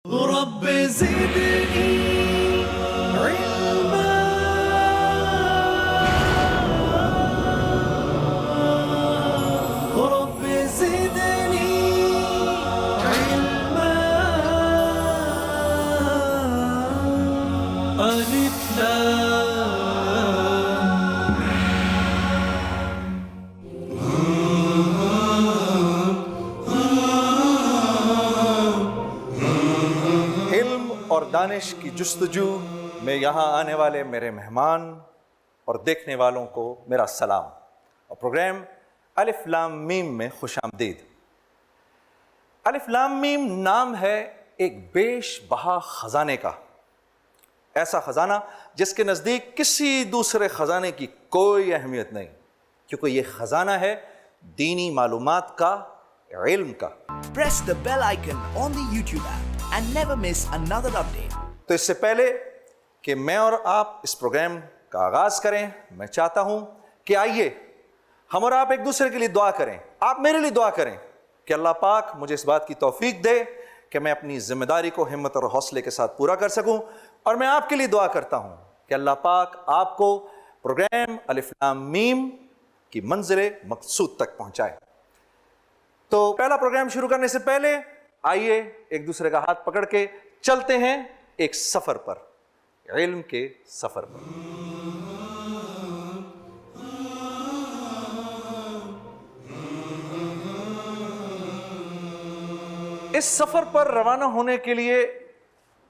رب زدني علما رب زدني علما ألف لام اور دانش کی جستجو میں یہاں آنے والے میرے مہمان اور دیکھنے والوں کو میرا سلام اور پروگرام الف لام میم میں خوش آمدید۔ الف لام میم نام ہے ایک بیش بہا خزانے کا، ایسا خزانہ جس کے نزدیک کسی دوسرے خزانے کی کوئی اہمیت نہیں، کیونکہ یہ خزانہ ہے دینی معلومات کا، علم کا۔ Press the bell icon on the YouTube app and never miss another update. تو اس سے پہلے کہ میں اور آپ اس پروگرام کا آغاز کریں، میں چاہتا ہوں کہ آئیے ہم اور آپ ایک دوسرے کے لیے دعا کریں، آپ میرے لیے دعا کریں کہ اللہ پاک مجھے اس بات کی توفیق دے کہ میں اپنی ذمہ داری کو ہمت اور حوصلے کے ساتھ پورا کر سکوں، اور میں آپ کے لیے دعا کرتا ہوں کہ اللہ پاک آپ کو پروگرام الف لام میم کی منزل مقصود تک پہنچائے۔ تو پہلا پروگرام شروع کرنے سے پہلے آئیے ایک دوسرے کا ہاتھ پکڑ کے چلتے ہیں ایک سفر پر، علم کے سفر پر۔ اس سفر پر روانہ ہونے کے لیے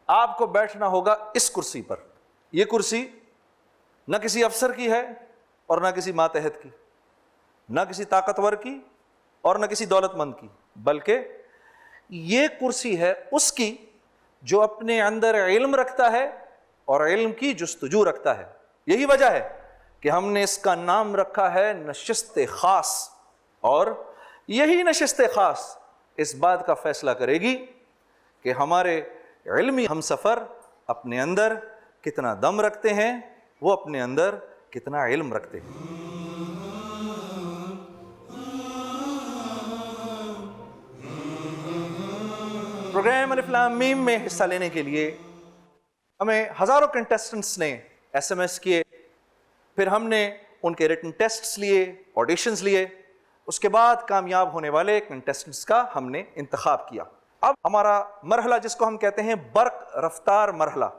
آپ کو بیٹھنا ہوگا اس کرسی پر۔ یہ کرسی نہ کسی افسر کی ہے اور نہ کسی ماتحت کی، نہ کسی طاقتور کی اور نہ کسی دولت مند کی، بلکہ یہ کرسی ہے اس کی جو اپنے اندر علم رکھتا ہے اور علم کی جستجو رکھتا ہے۔ یہی وجہ ہے کہ ہم نے اس کا نام رکھا ہے نشست خاص، اور یہی نشست خاص اس بات کا فیصلہ کرے گی کہ ہمارے علمی ہم سفر اپنے اندر کتنا دم رکھتے ہیں، وہ اپنے اندر کتنا علم رکھتے ہیں۔ پروگرام الف لام میم میں حصہ لینے کے لیے ہمیں ہزاروں کنٹیسٹنٹس نے ایس ایم ایس کیے، پھر ہم نے ان کے ریٹن ٹیسٹس لیے، آڈیشنز لیے، اس کے بعد کامیاب ہونے والے کنٹیسٹنٹس کا ہم نے انتخاب کیا۔ اب ہمارا مرحلہ جس کو ہم کہتے ہیں برق رفتار مرحلہ،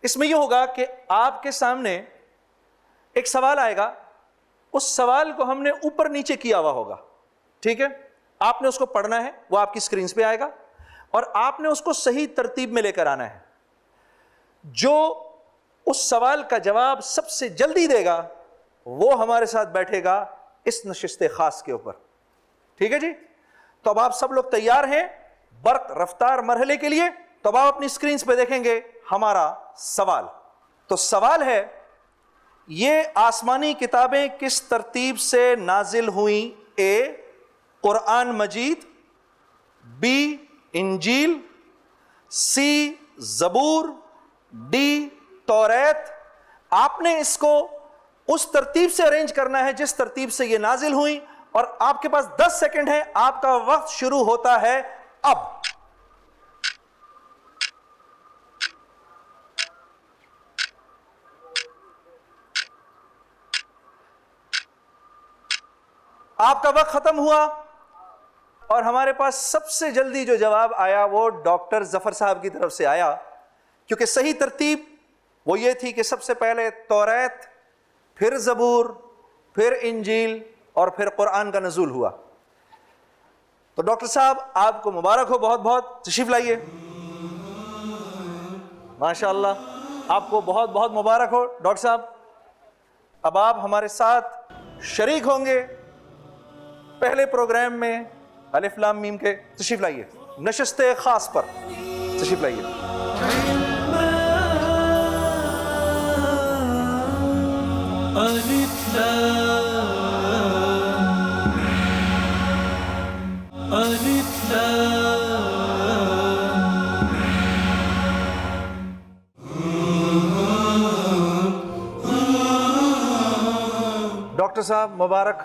اس میں یہ ہوگا کہ آپ کے سامنے ایک سوال آئے گا، اس سوال کو ہم نے اوپر نیچے کیا ہوا ہوگا، ٹھیک ہے؟ آپ نے اس کو پڑھنا ہے، وہ آپ کی اسکرینز پہ آئے گا، اور آپ نے اس کو صحیح ترتیب میں لے کر آنا ہے۔ جو اس سوال کا جواب سب سے جلدی دے گا وہ ہمارے ساتھ بیٹھے گا اس نشست خاص کے اوپر، ٹھیک ہے جی؟ تو اب آپ سب لوگ تیار ہیں برق رفتار مرحلے کے لیے؟ تو اب آپ اپنی اسکرینز پہ دیکھیں گے ہمارا سوال۔ تو سوال ہے، یہ آسمانی کتابیں کس ترتیب سے نازل ہوئیں؟ اے قرآن مجید، بی انجیل، سی زبور، ڈی توریت۔ آپ نے اس کو اس ترتیب سے ارینج کرنا ہے جس ترتیب سے یہ نازل ہوئیں، اور آپ کے پاس 10 سیکنڈ ہے، آپ کا وقت شروع ہوتا ہے اب۔ آپ کا وقت ختم ہوا، اور ہمارے پاس سب سے جلدی جو جواب آیا وہ ڈاکٹر ظفر صاحب کی طرف سے آیا، کیونکہ صحیح ترتیب وہ یہ تھی کہ سب سے پہلے توریت، پھر زبور، پھر انجیل، اور پھر قرآن کا نزول ہوا۔ تو ڈاکٹر صاحب آپ کو مبارک ہو، بہت بہت تشریف لائیے۔ ماشاءاللہ، آپ کو بہت بہت مبارک ہو ڈاکٹر صاحب۔ اب آپ ہمارے ساتھ شریک ہوں گے پہلے پروگرام میں الف لام میم کے۔ تشریف لائیے، نشست خاص پر تشریف لائیے۔ الف لام الف لام ڈاکٹر صاحب مبارک،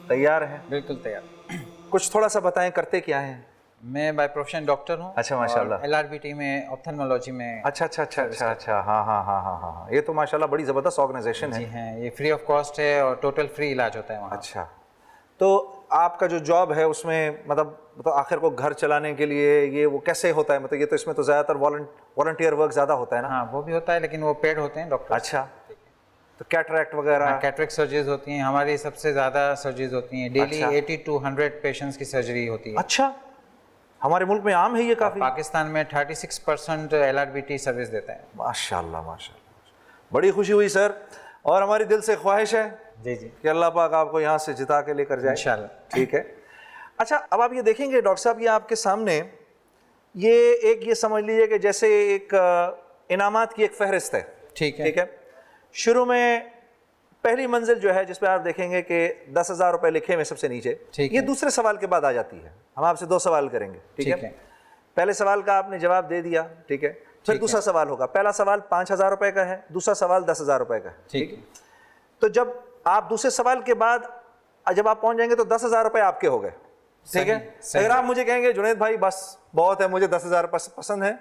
تیار ہیں؟ بالکل تیار۔ کچھ تھوڑا سا بتائیں، کرتے کیا ہیں؟ میں بائی پروفیشن ڈاکٹر ہوں. اچھا ماشاءاللہ. LRBT میں آپتھلمولوجی میں. اچھا اچھا اچھا اچھا اچھا ہاں ہاں ہاں ہاں ہاں یہ تو ماشاءاللہ بڑی زبردست آرگنائزیشن ہے. جی ہیں, یہ فری آف کاسٹ ہے اور ٹوٹل فری علاج ہوتا ہے وہاں. اچھا تو آپ کا جو جاب ہے اس میں مطلب آخر کو گھر چلانے کے لیے یہ وہ کیسے ہوتا ہے؟ مطلب یہ تو اس میں تو زیادہ تر والنٹیئر ورک زیادہ ہوتا ہے نا. ہاں وہ بھی ہوتا ہے لیکن وہ پیڈ ہوتے ہیں ڈاکٹر. اچھا تو کیٹریکٹ وغیرہ؟ کیٹریکٹ سرجریز ہوتی ہیں ہماری, سب سے زیادہ سرجریز ہوتی ہیں ڈیلی. 80 to 100 پیشنٹس کی سرجری ہوتی ہے. اچھا ہمارے ملک میں عام ہے یہ کافی؟ پاکستان میں 36% LRBT سروس دیتا ہے. ماشاءاللہ ماشاءاللہ, بڑی خوشی ہوئی سر, اور ہماری دل سے خواہش ہے جی جی کہ اللہ پاک آپ کو یہاں سے جتا کے لے کر جائے انشاءاللہ. ٹھیک ہے. اچھا اب آپ یہ دیکھیں گے ڈاکٹر صاحب, یہ آپ کے سامنے یہ سمجھ لیجیے کہ جیسے ایک انعامات کی ایک فہرست ہے. ٹھیک ہے. ٹھیک ہے. شروع میں پہلی منزل جو ہے جس پہ آپ دیکھیں گے کہ 10,000 روپے لکھے ہوئے سب سے نیچے, یہ دوسرے سوال کے بعد آ جاتی ہے. ہم آپ سے 2 سوال کریں گے. ٹھیک ہے. پہلے سوال کا آپ نے جواب دے دیا, ٹھیک ہے, پھر دوسرا سوال ہوگا. پہلا سوال 5,000 روپے کا ہے, دوسرا سوال 10,000 روپے کا ہے. ٹھیک ہے. تو جب آپ دوسرے سوال کے بعد جب آپ پہنچ جائیں گے تو 10,000 روپے آپ کے ہو گئے. ٹھیک ہے. اگر آپ مجھے کہیں گے جنید بھائی بس بہت ہے, مجھے 10,000 پسند ہے,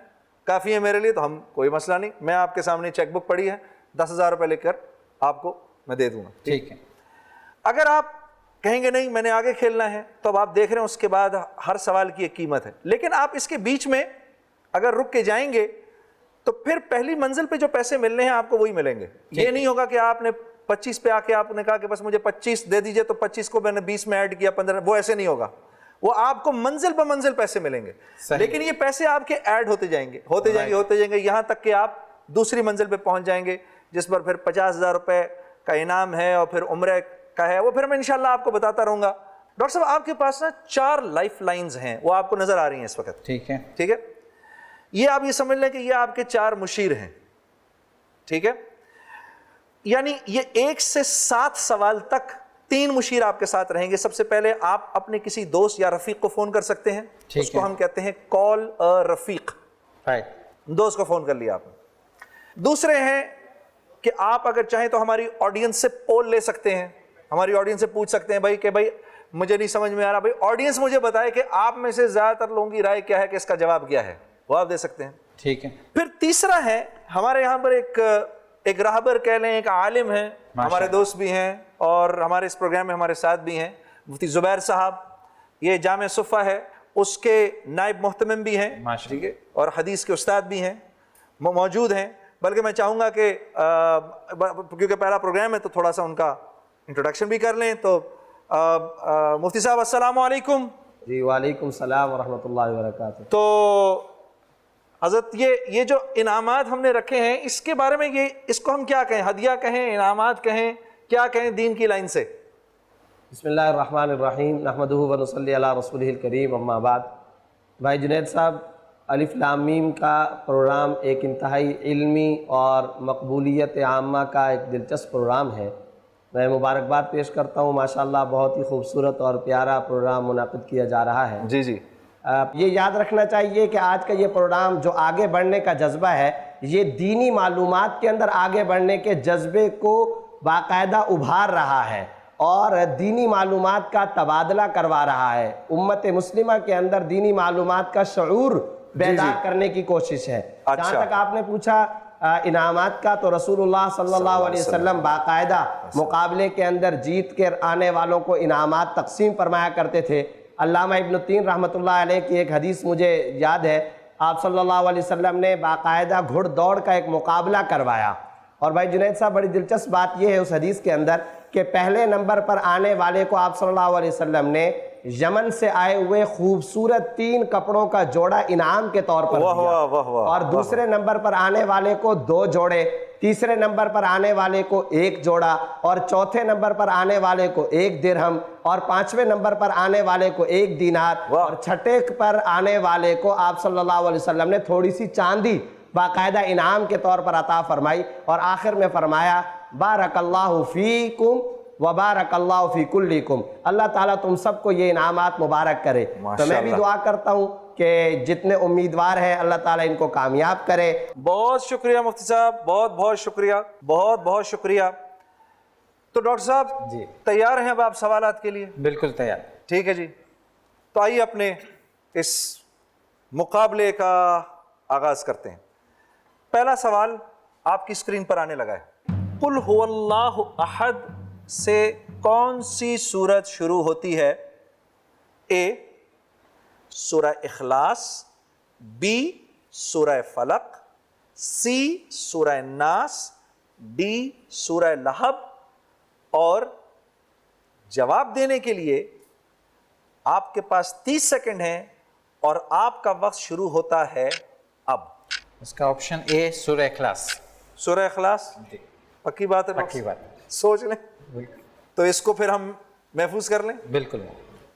کافی ہے میرے لیے, تو ہم کوئی مسئلہ نہیں, میں آپ کے سامنے چیک بک پڑی ہے, 10,000 روپے لے کر آپ کو میں دے دوں گا. ٹھیک ہے. اگر آپ کہیں گے نہیں میں نے آگے کھیلنا ہے, تو اب آپ دیکھ رہے ہیں اس کے بعد ہر سوال کی ایک قیمت ہے, لیکن آپ اس کے بیچ میں اگر رک کے جائیں گے تو پھر پہلی منزل پہ جو پیسے ملنے ہیں آپ کو وہی ملیں گے. یہ نہیں ہوگا کہ آپ نے 25 پہ آ کے آپ نے کہا کہ بس مجھے 25 دے دیجئے تو 25 کو میں نے 20 میں ایڈ کیا 15, وہ ایسے نہیں ہوگا. وہ آپ کو منزل پہ منزل پیسے ملیں گے, لیکن یہ پیسے آپ کے ایڈ ہوتے جائیں گے ہوتے جائیں گے یہاں تک کہ آپ دوسری منزل پہ پہنچ جائیں گے جس پر پھر 50,000 روپے کا انعام ہے اور پھر عمرے کا ہے, وہ پھر میں انشاءاللہ آپ کو بتاتا رہوں گا. ڈاکٹر صاحب آپ کے پاس نا 4 لائف لائنز ہیں, وہ آپ کو نظر آ رہی ہیں اس وقت. ٹھیک ہے. ٹھیک ہے. یہ آپ یہ سمجھ لیں کہ یہ آپ کے 4 مشیر ہیں. ٹھیک ہے. یعنی یہ 1 سے 7 سوال تک 3 مشیر آپ کے ساتھ رہیں گے. سب سے پہلے آپ اپنے کسی دوست یا رفیق کو فون کر سکتے ہیں, اس کو ہم کہتے ہیں کال رفیق. دوست کو فون کر لیا آپ نے. دوسرے ہیں کہ آپ اگر چاہیں تو ہماری آڈینس سے پول لے سکتے ہیں, ہماری آڈینس سے پوچھ سکتے ہیں بھائی کہ بھائی مجھے نہیں سمجھ میں آ رہا, بھائی آڈینس مجھے بتائے کہ آپ میں سے زیادہ تر لوگوں کی رائے کیا ہے کہ اس کا جواب کیا ہے, وہ آپ دے سکتے ہیں. ٹھیک ہے. پھر تیسرا ہے ہمارے یہاں پر ایک راہبر کہہ لیں, ایک عالم ہیں, ہمارے دوست بھی ہیں اور ہمارے اس پروگرام میں ہمارے ساتھ بھی ہیں, مفتی زبیر صاحب. یہ جامع صفہ ہے اس کے نائب محتمم بھی ہیں, ٹھیک ہے, اور حدیث کے استاد بھی ہیں, موجود ہیں. بلکہ میں چاہوں گا کہ کیونکہ پہلا پروگرام ہے تو تھوڑا سا ان کا انٹروڈکشن بھی کر لیں. تو مفتی صاحب السلام علیکم. جی وعلیکم السلام ورحمۃ اللہ وبرکاتہ. تو حضرت یہ جو انعامات ہم نے رکھے ہیں اس کے بارے میں اس کو ہم کیا کہیں, ہدیہ کہیں, انعامات کہیں, کیا کہیں دین کی لائن سے؟ بسم اللہ الرحمن الرحیم, نحمدہ ونصلی علی رسولہ الکریم, اما بعد. بھائی جنید صاحب, الف لام میم کا پروگرام ایک انتہائی علمی اور مقبولیت عامہ کا ایک دلچسپ پروگرام ہے. میں مبارکباد پیش کرتا ہوں, ماشاءاللہ بہت ہی خوبصورت اور پیارا پروگرام منعقد کیا جا رہا ہے. جی جی. یہ یاد رکھنا چاہیے کہ آج کا یہ پروگرام جو آگے بڑھنے کا جذبہ ہے, یہ دینی معلومات کے اندر آگے بڑھنے کے جذبے کو باقاعدہ ابھار رہا ہے اور دینی معلومات کا تبادلہ کروا رہا ہے. امت مسلمہ کے اندر دینی معلومات کا شعور بیدار کرنے کی کوشش ہے. جہاں تک آپ نے پوچھا انعامات کا, تو رسول اللہ صلی اللہ علیہ وسلم باقاعدہ مقابلے کے اندر جیت کے آنے والوں کو انعامات تقسیم فرمایا کرتے تھے. علامہ ابن التین رحمۃ اللہ علیہ کی ایک حدیث مجھے یاد ہے, آپ صلی اللہ علیہ وسلم نے باقاعدہ گھڑ دوڑ کا ایک مقابلہ کروایا. اور بھائی جنید صاحب, بڑی دلچسپ بات یہ ہے اس حدیث کے اندر کہ پہلے نمبر پر آنے والے کو آپ صلی اللہ علیہ وسلم نے یمن سے آئے ہوئے خوبصورت 3 کپڑوں کا جوڑا انعام کے طور پر دیا, اور دوسرے نمبر پر آنے والے کو 2 جوڑے, تیسرے نمبر پر آنے والے کو 1 جوڑا, اور چوتھے نمبر پر آنے والے کو 1 درہم, اور 5ویں نمبر پر آنے والے کو 1 دینار, اور چھٹے پر آنے والے کو آپ صلی اللہ علیہ وسلم نے تھوڑی سی چاندی باقاعدہ انعام کے طور پر عطا فرمائی. اور آخر میں فرمایا بارک اللہ فیکم وبارک اللہ فی کلکم, اللہ تعالیٰ تم سب کو یہ انعامات مبارک کرے. تو میں بھی دعا کرتا ہوں کہ جتنے امیدوار ہیں اللہ تعالیٰ ان کو کامیاب کرے. بہت شکریہ مفتی صاحب, بہت بہت شکریہ, بہت بہت شکریہ. تو ڈاکٹر صاحب جی تیار ہیں اب آپ سوالات کے لیے؟ بالکل تیار. ٹھیک ہے جی. تو آئیے اپنے اس مقابلے کا آغاز کرتے ہیں. پہلا سوال آپ کی اسکرین پر آنے لگا ہے. قل هو اللہ احد سے کون سی سورت شروع ہوتی ہے؟ اے سورہ اخلاص، بی سورہ فلق، سی سورہ ناس، ڈی سورہ لہب. اور جواب دینے کے لیے آپ کے پاس 30 سیکنڈ ہیں اور آپ کا وقت شروع ہوتا ہے اب. اس کا آپشن اے سورہ اخلاص. سورہ اخلاص پکی بات ہے؟ پکی بات. سوچ لیں تو اس کو پھر ہم محفوظ کر لیں. بالکل.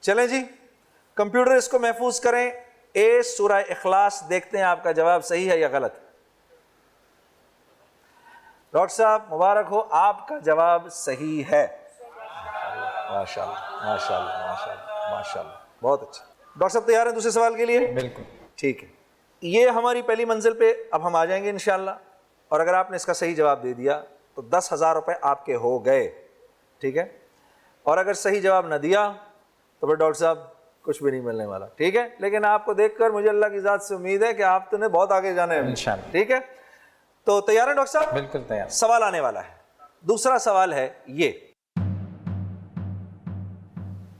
چلیں جی کمپیوٹر اس کو محفوظ کریں. اے سورہ اخلاص. دیکھتے ہیں آپ کا جواب صحیح ہے یا غلط. ڈاکٹر صاحب مبارک ہو، آپ کا جواب صحیح ہے. ماشاءاللہ ماشاءاللہ ماشاءاللہ ماشاءاللہ، بہت اچھا. ڈاکٹر صاحب تیار ہیں دوسرے سوال کے لیے؟ بالکل. ٹھیک ہے. یہ ہماری پہلی منزل پہ اب ہم آ جائیں گے انشاءاللہ، اور اگر آپ نے اس کا صحیح جواب دے دیا تو 10,000 روپے آپ کے ہو گئے. ٹھیک ہے. اور اگر صحیح جواب نہ دیا تو پھر ڈاکٹر صاحب کچھ بھی نہیں ملنے والا. ٹھیک ہے. لیکن آپ کو دیکھ کر مجھے اللہ کی ذات سے امید ہے کہ آپ تو نے بہت آگے جانا ہے انشاءاللہ. ٹھیک ہے. تو تیار ہیں ڈاکٹر صاحب؟ بالکل تیار. سوال آنے والا ہے. دوسرا سوال ہے یہ،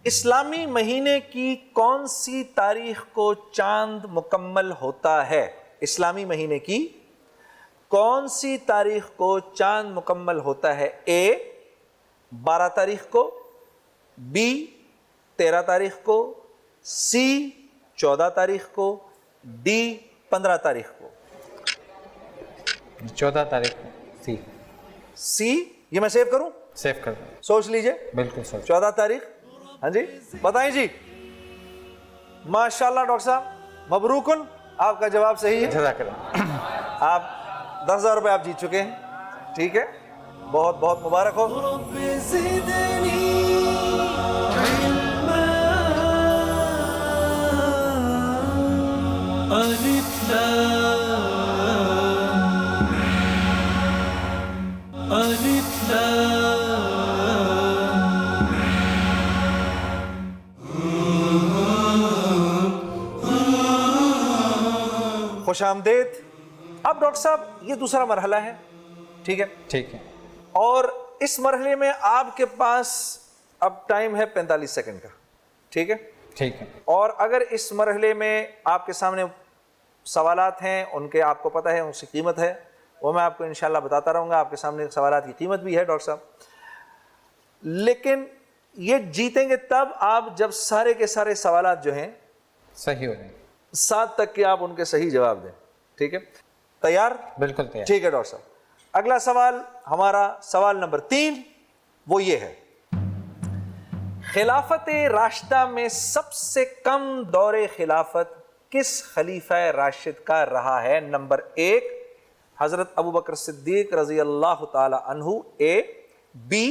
اسلامی مہینے کی کون سی تاریخ کو چاند مکمل ہوتا ہے؟ اسلامی مہینے کی کون سی تاریخ کو چاند مکمل ہوتا ہے؟ اے 12 تاریخ کو، بی 13 تاریخ کو، سی 14 تاریخ کو، ڈی 15 تاریخ کو. 14 تاریخ کو. سی یہ میں سیو کروں؟ سیو کر دیں. سوچ لیجئے. بالکل سر. 14 تاریخ. ہاں جی بتائیں جی. ماشاءاللہ ڈاکٹر صاحب مبروکن، آپ کا جواب صحیح ہے. جزاک اللہ. آپ 10,000 روپے آپ جیت چکے ہیں. ٹھیک ہے، بہت بہت مبارک ہو. رب زدنی علما الف لام الف لام. خوش آمدید. اب ڈاکٹر صاحب یہ دوسرا مرحلہ ہے. ٹھیک ہے. ٹھیک ہے. اور اس مرحلے میں آپ کے پاس اب ٹائم ہے 45 سیکنڈ کا. ٹھیک ہے. ٹھیک ہے. اور اگر اس مرحلے میں آپ کے سامنے سوالات ہیں، ان کے آپ کو پتہ ہے ان کی قیمت ہے، وہ میں آپ کو انشاءاللہ بتاتا رہوں گا. آپ کے سامنے سوالات کی قیمت بھی ہے ڈاکٹر صاحب. لیکن یہ جیتیں گے تب آپ جب سارے کے سارے سوالات جو ہیں صحیح ہو جائیں گے. 7 تک کے آپ ان کے صحیح جواب دیں. ٹھیک ہے. تیار؟ بالکل تیار. ٹھیک ہے ڈاکٹر صاحب. اگلا سوال ہمارا سوال نمبر 3 وہ یہ ہے، خلافت راشدہ میں سب سے کم دور خلافت کس خلیفہ راشد کا رہا ہے؟ نمبر 1 حضرت ابوبکر صدیق رضی اللہ تعالی عنہ، اے بی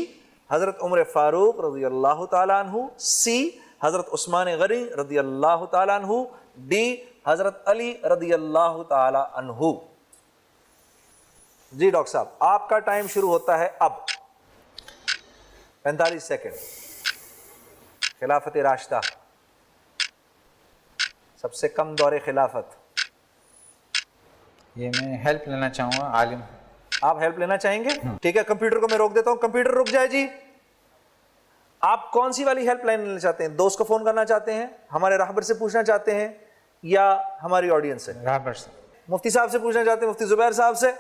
حضرت عمر فاروق رضی اللہ تعالی عنہ، سی حضرت عثمان غنی رضی اللہ تعالی عنہ، ڈی حضرت علی رضی اللہ تعالی عنہ. جی ڈاکٹر صاحب آپ کا ٹائم شروع ہوتا ہے اب. 45 سیکنڈ. خلافت راشدہ سب سے کم دور خلافت. یہ میں ہیلپ لینا چاہوں گا عالم. آپ ہیلپ لینا چاہیں گے؟ ٹھیک ہے. کمپیوٹر کو میں روک دیتا ہوں. کمپیوٹر رک جائے جی. آپ کون سی والی ہیلپ لائن لینا چاہتے ہیں؟ دوست کو فون کرنا چاہتے ہیں، ہمارے راہبر سے پوچھنا چاہتے ہیں، یا ہماری آڈینس سے؟ رابر سے. مفتی صاحب سے پوچھنا چاہتے ہیں، مفتی زبیر صاحب سے؟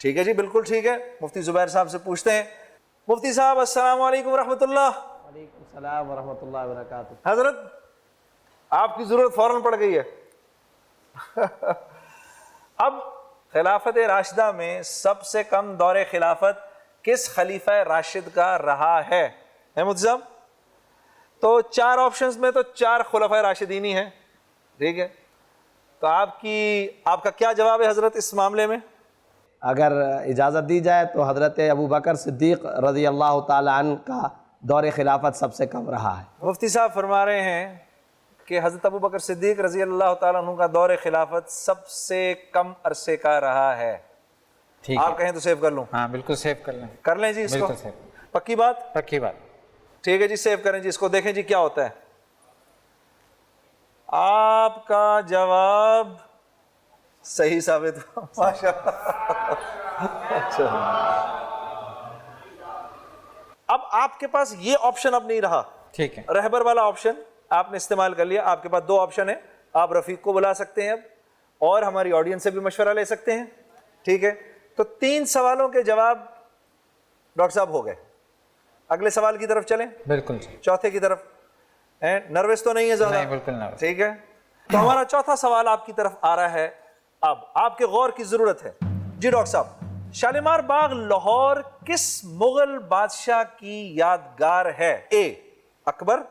ٹھیک ہے جی بالکل ٹھیک ہے. مفتی زبیر صاحب سے پوچھتے ہیں. مفتی صاحب السلام علیکم ورحمۃ اللہ. وعلیکم السلام ورحمۃ اللہ وبرکاتہ. حضرت آپ کی ضرورت فوراً پڑ گئی ہے. اب خلافت راشدہ میں سب سے کم دور خلافت کس خلیفہ راشد کا رہا ہے؟ مفتی صاحب تو 4 آپشنز میں تو 4 خلفائے راشدین ہی ہیں. ٹھیک ہے. تو آپ کا کیا جواب ہے حضرت اس معاملے میں؟ اگر اجازت دی جائے تو حضرت ابوبکر صدیق رضی اللہ تعالی عنہ کا دور خلافت سب سے کم رہا ہے. مفتی صاحب فرما رہے ہیں کہ حضرت ابوبکر صدیق رضی اللہ تعالیٰ عنہ کا دور خلافت سب سے کم عرصے کا رہا ہے. ٹھیک ہے. آپ کہیں تو سیو کر لوں؟ ہاں بالکل سیو کر لیں. کر لیں جی اس کو. بالکل سیو. پکی بات؟ پکی بات. ٹھیک ہے جی سیو کریں جی اس کو. دیکھیں جی کیا ہوتا ہے. آپ کا جواب صحیح ثابت ہوا، ماشاءاللہ۔ اچھا، اب آپ کے پاس یہ آپشن اب نہیں رہا، ٹھیک ہے، رہبر والا آپشن آپ نے استعمال کر لیا۔ آپ کے پاس دو آپشن ہیں، آپ رفیق کو بلا سکتے ہیں اب، اور ہماری آڈینس سے بھی مشورہ لے سکتے ہیں، ٹھیک ہے؟ تو 3 سوالوں کے جواب ڈاکٹر صاحب ہو گئے۔ اگلے سوال کی طرف چلیں، بالکل جی، چوتھے کی طرف۔ نروس تو نہیں ہے زیادہ؟ نہیں بالکل نہ، ٹھیک ہے، تو ہمارا چوتھا سوال آپ کی طرف آ رہا ہے، اب آپ کے غور کی ضرورت ہے۔ جی ڈاکٹر صاحب، شالیمار باغ لاہور کس مغل بادشاہ کی یادگار ہے؟ اے اکبر،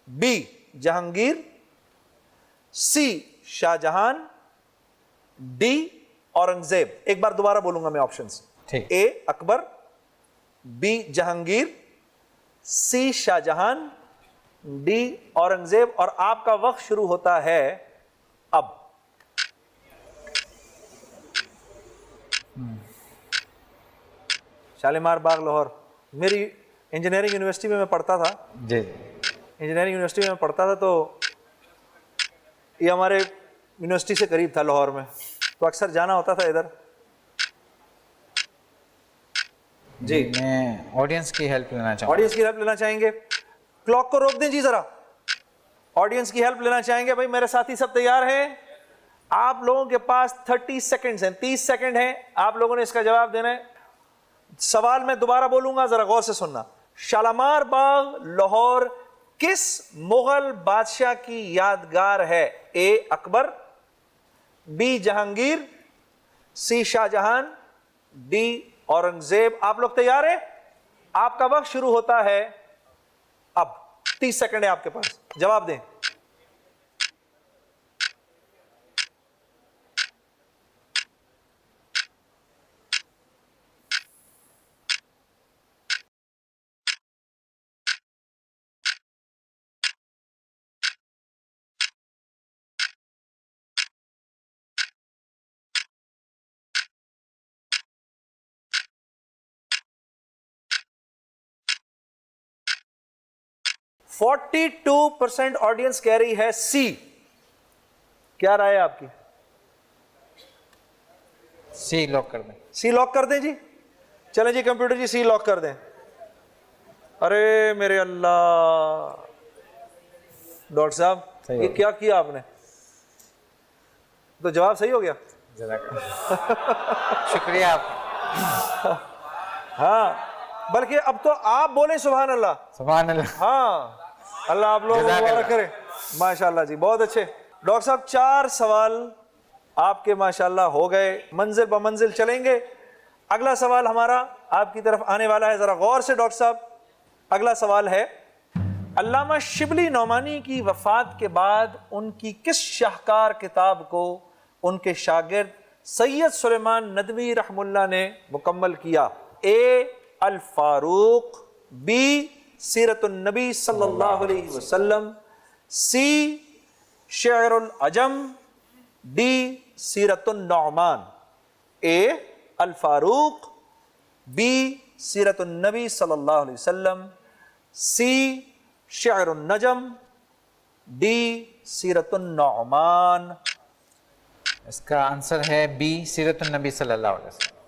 be Jahangir, C Shah Jahan, D Aurangzeb. ایک بار دوبارہ بولوں گا میں آپشنز، ٹھیک، اے اکبر، be Jahangir, C Shah Jahan, D Aurangzeb. اور آپ کا وقت شروع ہوتا ہے اب۔ شالیمار باغ لاہور، میری انجینئرنگ یونیورسٹی میں پڑھتا تھا، جی، انجینئرنگ یونیورسٹی میں پڑھتا تھا، تو یہ ہمارے یونیورسٹی سے قریب تھا لاہور میں، تو اکثر جانا ہوتا تھا ادھر۔ جی، میں آڈینس کی ہیلپ لینا چاہوں گا۔ آڈینس کی ہیلپ لینا چاہیں گے؟ کلاک کو روک دیں جی ذرا، آڈینس کی ہیلپ لینا چاہیں گے؟ بھائی میرے ساتھی سب تیار ہیں؟ آپ لوگوں کے پاس 30 سیکنڈز ہیں، 30 سیکنڈ ہیں، آپ لوگوں نے اس کا جواب دینا ہے۔ سوال میں دوبارہ بولوں گا، ذرا غور سے سننا۔ شالیمار باغ لاہور کس مغل بادشاہ کی یادگار ہے؟ اے اکبر، be Jahangir, C Shah Jahan, D Aurangzeb. آپ لوگ تیار ہیں؟ آپ کا وقت شروع ہوتا ہے اب، 30 سیکنڈ ہے آپ کے پاس، جواب دیں۔ %42 آڈینس کہہ رہی ہے سی۔ کیا رائے ہے آپ کی؟ سی لاک کر دیں۔ سی لاک کر دیں جی؟ چلیں جی کمپیوٹر جی سی لاک کر دیں۔ ارے میرے اللہ، ڈاکٹر صاحب یہ کیا کیا آپ نے؟ تو جواب صحیح ہو گیا؟ شکریہ آپ، ہاں، بلکہ اب تو آپ بولیں سبحان اللہ۔ سبحان اللہ۔ ہاں، اللہ آپ لوگوں کو مبارک کرے، ماشاءاللہ جی، بہت اچھے۔ ڈاکٹر صاحب 4 سوال آپ کے ماشاءاللہ ہو گئے، منزل بمنزل چلیں گے۔ اگلا سوال ہمارا آپ کی طرف آنے والا ہے، ذرا غور سے ڈاکٹر صاحب۔ اگلا سوال ہے، علامہ شبلی نعمانی کی وفات کے بعد ان کی کس شاہکار کتاب کو ان کے شاگرد سید سلیمان ندوی رحم اللہ نے مکمل کیا؟ اے الفاروق، بی سیرت النبی صلی اللہ علیہ وسلم، سی شعر العجم، ڈی سیرت النعمان۔ اے الفاروق، بی سیرت النبی صلی اللہ علیہ وسلم، سی شعر النجم، ڈی سیرت النعمان۔ اس کا آنسر ہے بی سیرت النبی صلی اللہ علیہ وسلم۔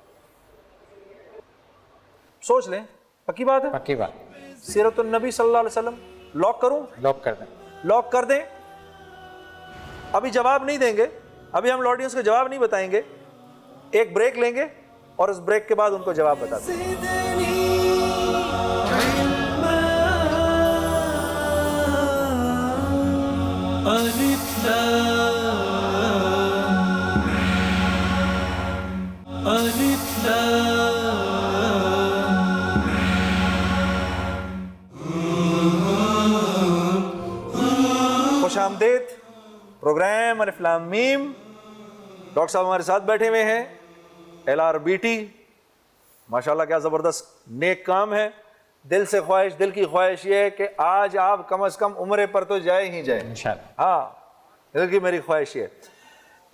سوچ لیں، پکی بات ہے؟ پکی بات، سیرت النبی صلی اللہ علیہ وسلم لاک کروں؟ لاک کر دیں۔ لاک کر دیں؟ ابھی جواب نہیں دیں گے، ابھی ہم آڈینس کو جواب نہیں بتائیں گے، ایک بریک لیں گے اور اس بریک کے بعد ان کو جواب بتا دیں گے۔ ألف لام ألف لام خوش آمدید، پروگرام الف لام میم۔ ڈاکٹر صاحب ہمارے ساتھ بیٹھے ہوئے ہیں، LRBT، ماشاءاللہ کیا زبردست نیک کام ہے۔ دل سے خواہش، دل کی خواہش یہ ہے کہ آج آپ کم از کم عمرے پر تو جائے ہی جائے انشاءاللہ۔ ہاں، دل کی میری خواہش یہ ہے۔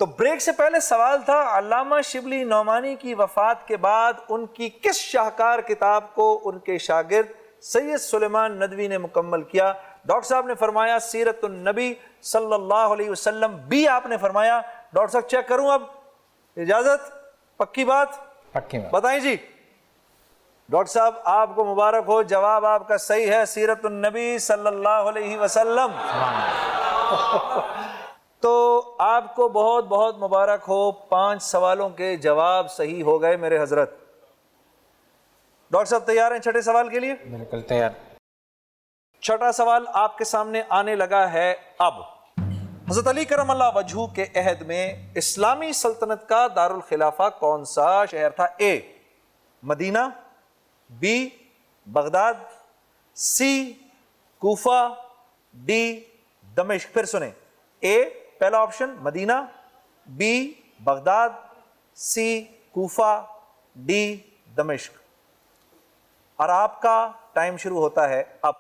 تو بریک سے پہلے سوال تھا، علامہ شبلی نعمانی کی وفات کے بعد ان کی کس شاہکار کتاب کو ان کے شاگرد سید سلیمان ندوی نے مکمل کیا؟ ڈاکٹر صاحب نے فرمایا سیرت النبی صلی اللہ علیہ وسلم، بی آپ نے فرمایا۔ ڈاکٹر صاحب چیک کروں اب؟ اجازت؟ پکی بات؟ پکی بات۔ بتائیں جی۔ ڈاکٹر صاحب آپ کو مبارک ہو، جواب آپ کا صحیح ہے، سیرت النبی صلی اللہ علیہ وسلم۔ تو آپ کو بہت بہت مبارک ہو، 5 سوالوں کے جواب صحیح ہو گئے میرے حضرت۔ ڈاکٹر صاحب تیار ہیں چھٹے سوال کے لیے؟ بالکل تیار۔ چھٹا سوال آپ کے سامنے آنے لگا ہے اب۔ حضرت علی کرم اللہ وجہہ کے عہد میں اسلامی سلطنت کا دارالخلافہ کون سا شہر تھا؟ A Medina, B Baghdad, C Kufa, D دمشق۔ پھر سنیں، اے پہلا option Medina, B Baghdad, C Kufa, D دمشق۔ اور آپ کا ٹائم شروع ہوتا ہے اب۔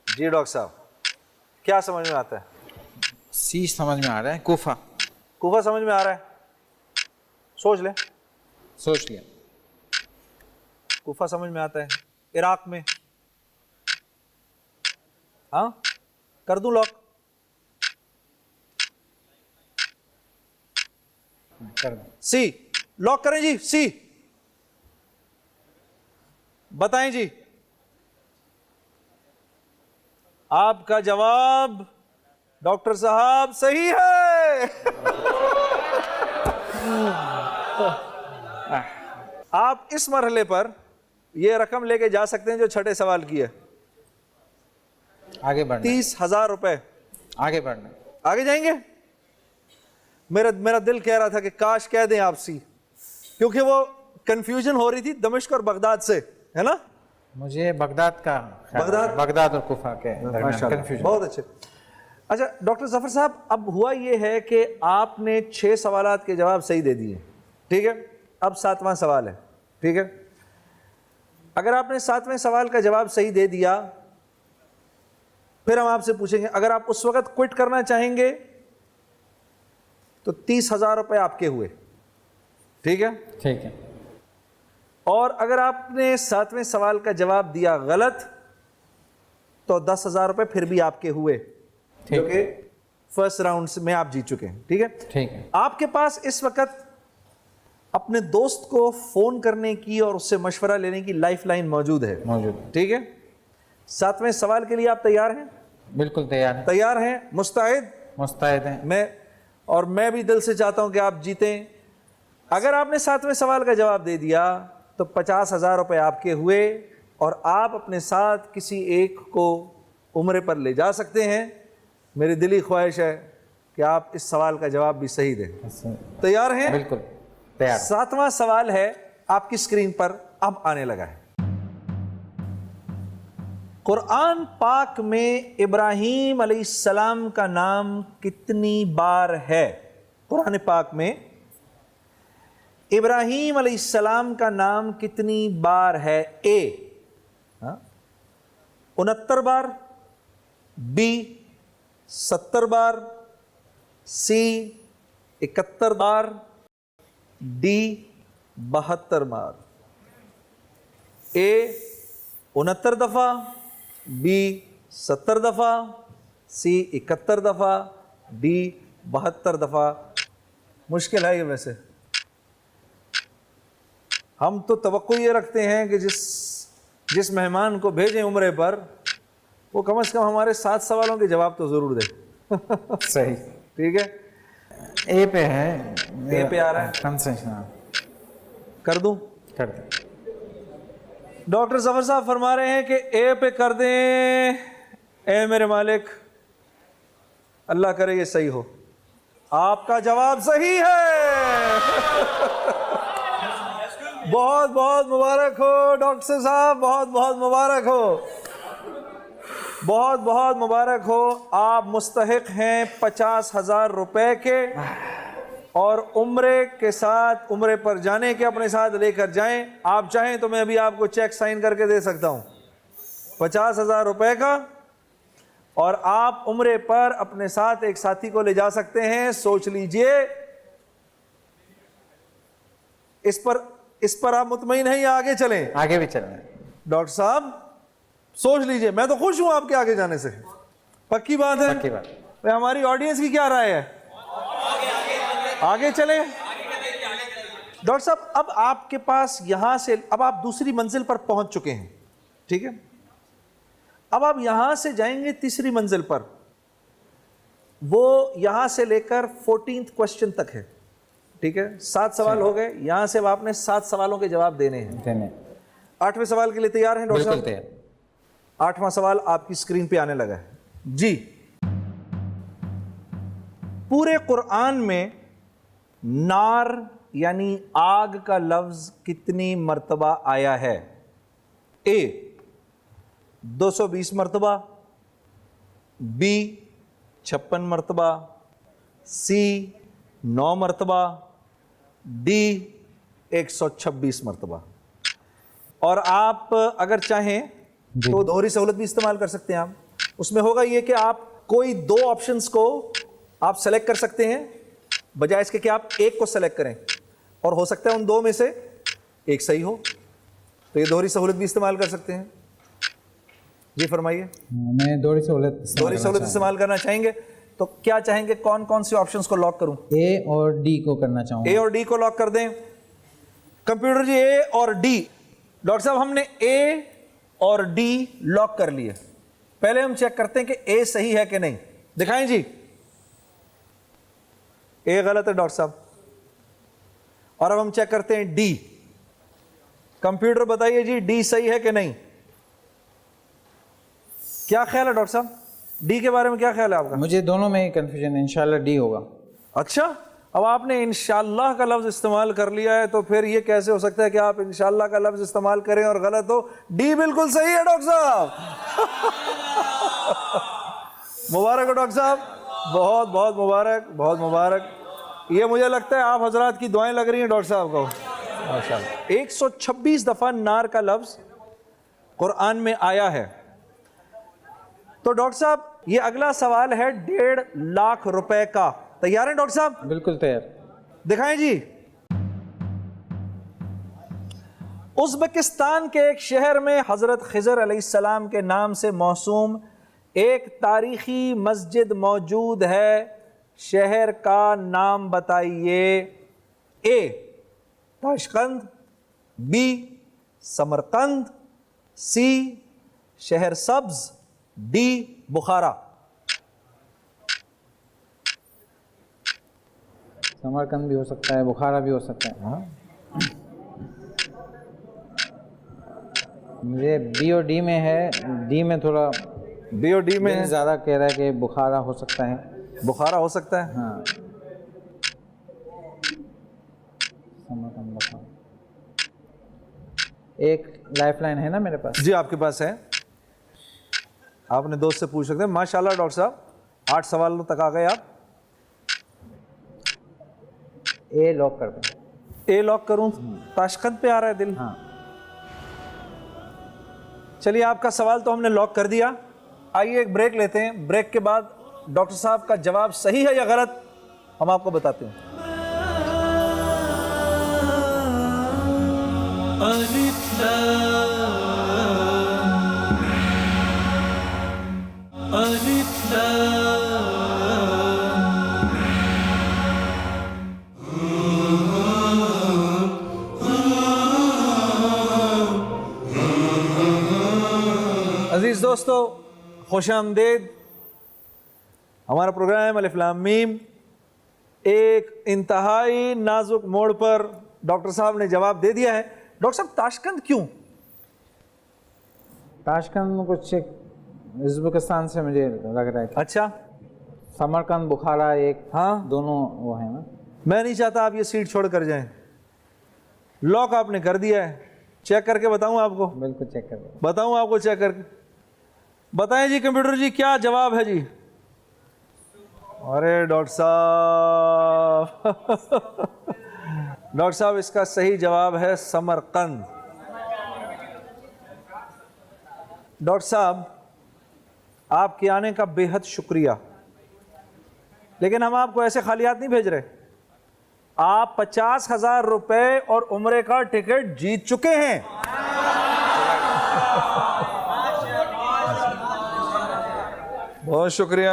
جی ڈاکٹر صاحب کیا سمجھ میں آتا ہے؟ سی سمجھ میں آ رہا ہے، کوفہ۔ کوفہ سمجھ میں آ رہا ہے؟ سوچ لیں۔ سوچ لیا۔ کوفہ سمجھ میں آتا ہے، عراق میں، ہاں کر دوں لاک؟ کر دیں۔ سی لاک کریں جی، سی بتائیں جی۔ آپ کا جواب ڈاکٹر صاحب صحیح ہے۔ آپ اس مرحلے پر یہ رقم لے کے جا سکتے ہیں جو چھٹے سوال کی ہے، آگے بڑھنا۔ 30,000 روپے۔ آگے بڑھنا۔ آگے جائیں گے؟ میرا دل کہہ رہا تھا کہ کاش کہہ دیں آپ سی، کیونکہ وہ کنفیوژن ہو رہی تھی دمشق اور بغداد سے، ہے نا؟ مجھے بغداد کا بغداد اور کوفہ کے درمیان کنفیوژن۔ بہت اچھے۔ اچھا ڈاکٹر ظفر صاحب، اب ہوا یہ ہے کہ آپ نے 6 سوالات کے جواب صحیح دے دیے، ٹھیک ہے؟ اب 7واں سوال ہے، ٹھیک ہے؟ اگر آپ نے 7ویں سوال کا جواب صحیح دے دیا، پھر ہم آپ سے پوچھیں گے اگر آپ اس وقت کوئٹ کرنا چاہیں گے تو 30,000 روپے آپ کے ہوئے، ٹھیک ہے؟ ٹھیک ہے۔ اور اگر آپ نے 7ویں سوال کا جواب دیا غلط تو 10,000 روپے پھر بھی آپ کے ہوئے، جو کہ فرسٹ راؤنڈ میں آپ جیت چکے ہیں، ٹھیک ہے؟ ٹھیک ہے۔ آپ کے پاس اس وقت اپنے دوست کو فون کرنے کی اور اس سے مشورہ لینے کی لائف لائن موجود ہے، ٹھیک ہے؟ 7ویں سوال کے لیے آپ تیار ہیں؟ بالکل تیار ہیں۔ تیار ہیں؟ مستعد؟ مستعد ہیں۔ میں بھی دل سے چاہتا ہوں کہ آپ جیتیں۔ اگر آپ نے 7ویں سوال کا جواب دے دیا تو 50,000 روپے آپ کے ہوئے، اور آپ اپنے ساتھ کسی ایک کو عمرے پر لے جا سکتے ہیں۔ میری دلی خواہش ہے کہ آپ اس سوال کا جواب بھی صحیح دیں۔ تیار ہیں؟ بالکل تیار۔ 7واں سوال ہے آپ کی اسکرین پر، اب آنے لگا ہے۔ قرآن پاک میں ابراہیم علیہ السلام کا نام کتنی بار ہے؟ قرآن پاک میں ابراہیم علیہ السلام کا نام کتنی بار ہے؟ اے 69 بار، be 70 bar, C 71 bar, D 72 بار۔ اے 69 دفعہ، بی 70 دفعہ، سی 71 دفعہ، ڈی 72 دفعہ۔ مشکل ہے یہ ویسے، ہم تو توقع یہ رکھتے ہیں کہ جس مہمان کو بھیجیں عمرے پر وہ کم از کم ہمارے 7 سوالوں کے جواب تو ضرور دے۔ صحیح، ٹھیک ہے؟ اے پہ ہے، اے پہ آ رہا ہے، کنسیشن کر دوں؟ کر دیں۔ ڈاکٹر ظفر صاحب فرما رہے ہیں کہ اے پہ کر دیں۔ اے میرے مالک، اللہ کرے یہ صحیح ہو۔ آپ کا جواب صحیح ہے۔ بہت بہت مبارک ہو ڈاکٹر صاحب، بہت بہت مبارک ہو، بہت بہت مبارک ہو۔ آپ مستحق ہیں 50,000 روپے کے، اور عمرے کے ساتھ، عمرے پر جانے کے اپنے ساتھ لے کر جائیں۔ آپ چاہیں تو میں ابھی آپ کو چیک سائن کر کے دے سکتا ہوں 50,000 روپے کا، اور آپ عمرے پر اپنے ساتھ ایک ساتھی کو لے جا سکتے ہیں۔ سوچ لیجئے، اس پر آپ مطمئن ہیں یا آگے چلیں؟ آگے بھی چلنا ہے. ڈاکٹر صاحب سوچ لیجئے, میں تو خوش ہوں آپ کے آگے جانے سے. پکی بات ہے؟ پکی بات. ہماری آڈینس کی کیا رائے ہے؟ آگے چلیں. ڈاکٹر صاحب اب آپ کے پاس یہاں سے, اب آپ دوسری منزل پر پہنچ چکے ہیں, ٹھیک ہے؟ اب آپ یہاں سے جائیں گے تیسری منزل پر, وہ یہاں سے لے کر 14th کوسچن تک ہے, ٹھیک ہے؟ 7 سوال ہو گئے, یہاں سے اب آپ نے 7 سوالوں کے جواب دینے ہیں. 8ویں سوال کے لیے تیار ہیں ڈاکٹر صاحب؟ بالکل تیار. 8واں سوال آپ کی اسکرین پہ آنے لگا ہے جی. پورے قرآن میں نار یعنی آگ کا لفظ کتنی مرتبہ آیا ہے؟ اے 220 مرتبہ, بی 56 مرتبہ, سی 9 مرتبہ, ڈی 126 مرتبہ. اور آپ اگر چاہیں تو دوہری سہولت بھی استعمال کر سکتے ہیں. آپ اس میں ہوگا یہ کہ آپ کوئی 2 آپشنز کو آپ سلیکٹ کر سکتے ہیں بجائے اس کے کہ آپ ایک کو سلیکٹ کریں, اور ہو سکتا ہے ان 2 میں سے ایک صحیح ہو, تو یہ دوہری سہولت بھی استعمال کر سکتے ہیں. جی فرمائیے. میں دوہری سہولت استعمال کرنا چاہیں گے تو کیا چاہیں گے, کون کون سی آپشنز کو لاک کروں؟ اے اور ڈی کو کرنا چاہوں گا. اے اور ڈی کو لاک کر دیں. کمپیوٹر جی اے اور ڈی. ڈاکٹر صاحب ہم نے اے اور ڈی لاک کر لیے, پہلے ہم چیک کرتے ہیں کہ اے صحیح ہے کہ نہیں. دکھائیں جی. اے غلط ہے ڈاکٹر صاحب, اور اب ہم چیک کرتے ہیں ڈی. کمپیوٹر بتائیے جی ڈی صحیح ہے کہ نہیں؟ کیا خیال ہے ڈاکٹر صاحب, ڈی کے بارے میں کیا خیال ہے آپ کا؟ مجھے دونوں میں ہی کنفیوژن ہے, انشاءاللہ ڈی ہوگا. اچھا, اب آپ نے انشاءاللہ کا لفظ استعمال کر لیا ہے, تو پھر یہ کیسے ہو سکتا ہے کہ آپ انشاءاللہ کا لفظ استعمال کریں اور غلط ہو؟ ڈی بالکل صحیح ہے ڈاکٹر صاحب. مبارک ہو ڈاکٹر صاحب, بہت بہت مبارک, بہت مبارک. یہ مجھے لگتا ہے آپ حضرات کی دعائیں لگ رہی ہیں ڈاکٹر صاحب کو. 126 دفعہ نار کا لفظ قرآن میں آیا ہے. تو ڈاکٹر صاحب یہ اگلا سوال ہے 1.5 لاکھ روپے کا. تیار ہیں ڈاکٹر صاحب؟ بالکل تیار. دکھائیں جی. ازبکستان کے ایک شہر میں حضرت خضر علیہ السلام کے نام سے موسوم ایک تاریخی مسجد موجود ہے. شہر کا نام بتائیے. اے تاشقند, بی سمرقند, سی شہر سبز, ڈی بخارا. سمرقند بھی ہو سکتا ہے, بخارا بھی ہو سکتا ہے. مجھے بی اور ڈی میں ہے, ڈی میں تھوڑا, بی اور ڈی میں زیادہ کہہ رہا ہے کہ بخارا ہو سکتا ہے. بخارا ہو سکتا ہے. ہاں, سمرقند بخارا. ایک لائف لائن ہے نا میرے پاس؟ جی آپ کے پاس ہے, آپ نے دوست سے پوچھ سکتے ہیں. ماشاءاللہ ڈاکٹر صاحب 8 سوالوں تک آ گئے آپ. اے لاک کر دیں. اے لاک کروں؟ تاشقند پہ آ رہا ہے دل. ہاں, چلیے آپ کا سوال تو ہم نے لاک کر دیا. آئیے ایک بریک لیتے ہیں, بریک کے بعد ڈاکٹر صاحب کا جواب صحیح ہے یا غلط ہم آپ کو بتاتے ہیں. الف لام الف لام عزیز دوستو خوش آمدید. ہمارا پروگرام الف لام میم ایک انتہائی نازک موڑ پر ڈاکٹر صاحب نے جواب دے دیا ہے. ڈاکٹر صاحب تاشقند کیوں؟ تاشقند کچھ ازبکستان سے مجھے لگ رہا ہے. اچھا, سمرقند بخارا ایک, ہاں دونوں وہ ہیں نا. میں نہیں چاہتا آپ یہ سیٹ چھوڑ کر جائیں. لاک آپ نے کر دیا ہے. چیک کر کے بتاؤں آپ کو؟ بالکل چیک کر دیں. بتاؤں آپ کو چیک کر کے؟ بتائیں جی کمپیوٹر جی کیا جواب ہے جی؟ ارے ڈاکٹر صاحب ڈاکٹر صاحب اس کا صحیح جواب ہے سمرقند. ڈاکٹر صاحب آپ کے آنے کا بے حد شکریہ, لیکن ہم آپ کو ایسے خالیات نہیں بھیج رہے. آپ 50,000 روپے اور عمرے کا ٹکٹ جیت چکے ہیں. بہت شکریہ.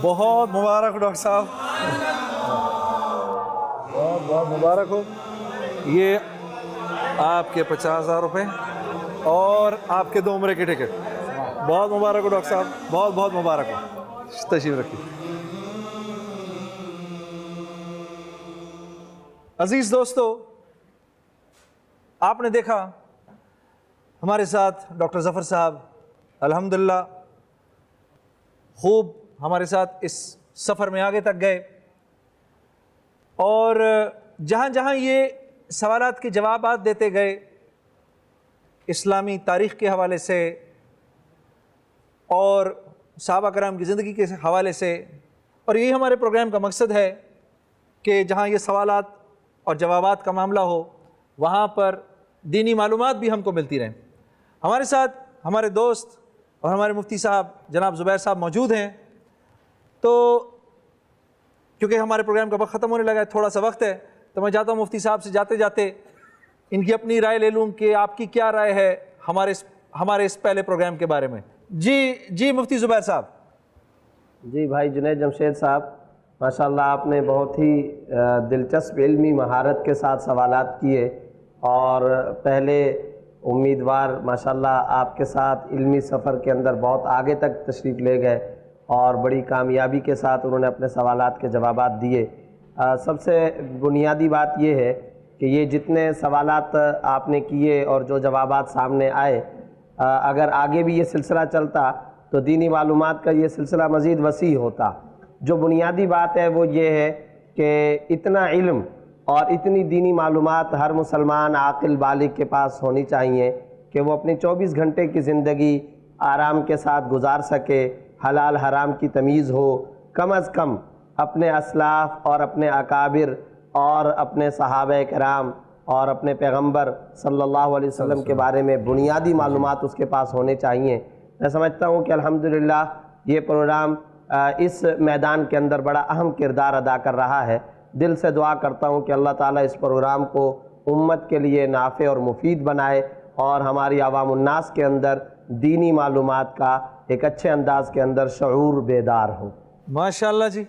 بہت مبارک ڈاکٹر صاحب, بہت بہت مبارک ہو. یہ آپ کے 50,000 روپے اور آپ کے 2 عمرے کے ٹکٹ. بہت مبارک ہو ڈاکٹر صاحب, بہت بہت مبارک ہو. تشریف رکھیے. عزیز دوستو, آپ نے دیکھا ہمارے ساتھ ڈاکٹر ظفر صاحب الحمدللہ خوب ہمارے ساتھ اس سفر میں آگے تک گئے, اور جہاں جہاں یہ سوالات کے جوابات دیتے گئے اسلامی تاریخ کے حوالے سے اور صحابہ کرام کی زندگی کے حوالے سے, اور یہی ہمارے پروگرام کا مقصد ہے کہ جہاں یہ سوالات اور جوابات کا معاملہ ہو وہاں پر دینی معلومات بھی ہم کو ملتی رہیں. ہمارے ساتھ ہمارے دوست اور ہمارے مفتی صاحب جناب زبیر صاحب موجود ہیں, تو کیونکہ ہمارے پروگرام کا وقت ختم ہونے لگا ہے, تھوڑا سا وقت ہے, تو میں چاہتا ہوں مفتی صاحب سے جاتے جاتے ان کی اپنی رائے لے لوں کہ آپ کی کیا رائے ہے ہمارے اس پہلے پروگرام کے بارے میں. جی مفتی زبیر صاحب. جی بھائی جنید جمشید صاحب, ماشاءاللہ آپ نے بہت ہی دلچسپ علمی مہارت کے ساتھ سوالات کیے, اور پہلے امیدوار ماشاءاللہ آپ کے ساتھ علمی سفر کے اندر بہت آگے تک تشریف لے گئے, اور بڑی کامیابی کے ساتھ انہوں نے اپنے سوالات کے جوابات دیے. سب سے بنیادی بات یہ ہے کہ یہ جتنے سوالات آپ نے کیے اور جو جوابات سامنے آئے, اگر آگے بھی یہ سلسلہ چلتا تو دینی معلومات کا یہ سلسلہ مزید وسیع ہوتا. جو بنیادی بات ہے وہ یہ ہے کہ اتنا علم اور اتنی دینی معلومات ہر مسلمان عاقل بالغ کے پاس ہونی چاہیے کہ وہ اپنی 24 گھنٹے کی زندگی آرام کے ساتھ گزار سکے, حلال حرام کی تمیز ہو, کم از کم اپنے اسلاف اور اپنے اکابر اور اپنے صحابہ کرام اور اپنے پیغمبر صلی اللہ علیہ وسلم کے بارے میں بنیادی معلومات اس کے پاس ہونے چاہیے. میں سمجھتا ہوں کہ الحمدللہ یہ پروگرام اس میدان کے اندر بڑا اہم کردار ادا کر رہا ہے. دل سے دعا کرتا ہوں کہ اللہ تعالیٰ اس پروگرام کو امت کے لیے نافع اور مفید بنائے, اور ہماری عوام الناس کے اندر دینی معلومات کا ایک اچھے انداز کے اندر شعور بیدار ہو. ماشاءاللہ جی.